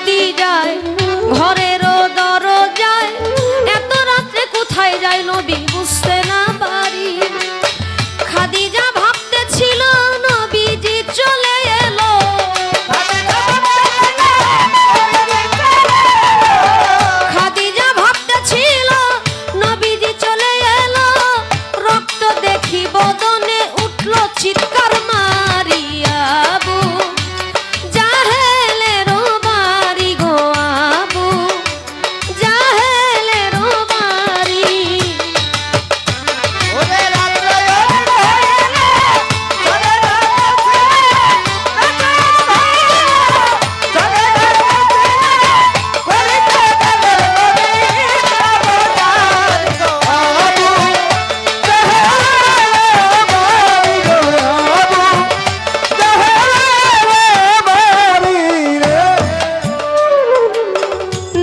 খাদি যায় ঘরেরও দরজায়, এত রাত্রে কোথায় যায় নবী বুঝতে না পারি। খাদিজা ভাবতেছিল নবীজি চলে এলো, খাদিজা ভাবতেছিল নবীজি চলে এলো, রক্ত দেখি বদনে উঠল চিৎকার মারিয়া, আবু জাহেলের বাড়ি গো, আবু জাহেলের বাড়ি।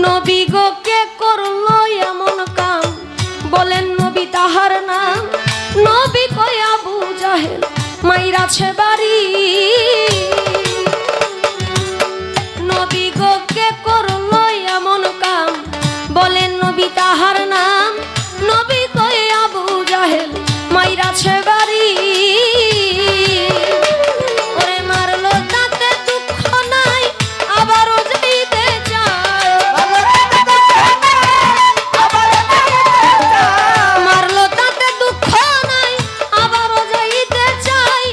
নবী গো কে করলো এমন কাম, বলেন নবী তাহার নাম। নবী কয় আবু জাহেল মাইরাছে বাড়ি। নবী গো কে করলো এমন কাম, বলেন নবী তাহার নাম। নবী কয় আবু জাহেল মাইরাছে বাড়ি। ওরে মারলো তাতে দুঃখ নাই, আবারও যাইতে চায়, মারলো তাতে দুঃখ নাই, আবারও যাইতে চাই।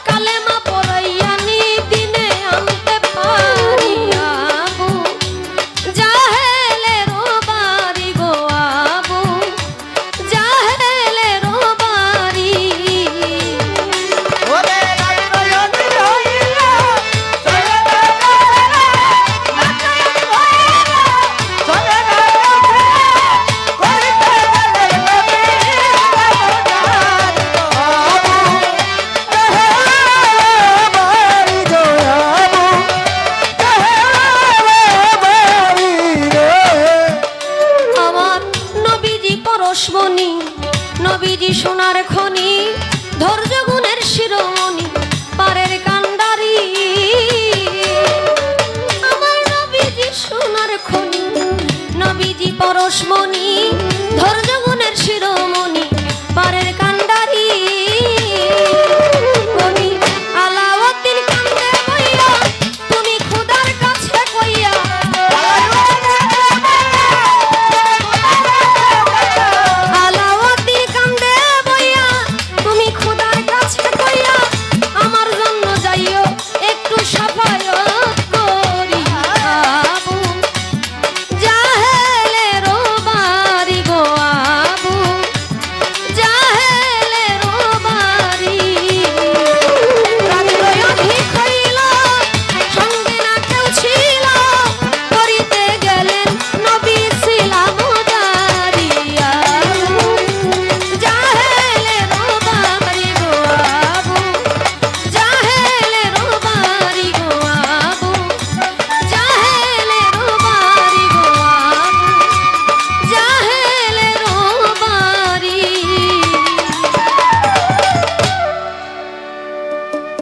কালেমা পড়াইয়া নি দিনে আনতে পারি, আবু জাহেলের বাড়ি গো, আবু জাহেলের বাড়ি। আমার নবীজি পরশমণি, নবীজি সোনার খনি, ধৈর্য গুণের শিরোমণি, পারের কান্ডারি। আমার নবীজি সোনার খনি, নবীজি পরশমণি,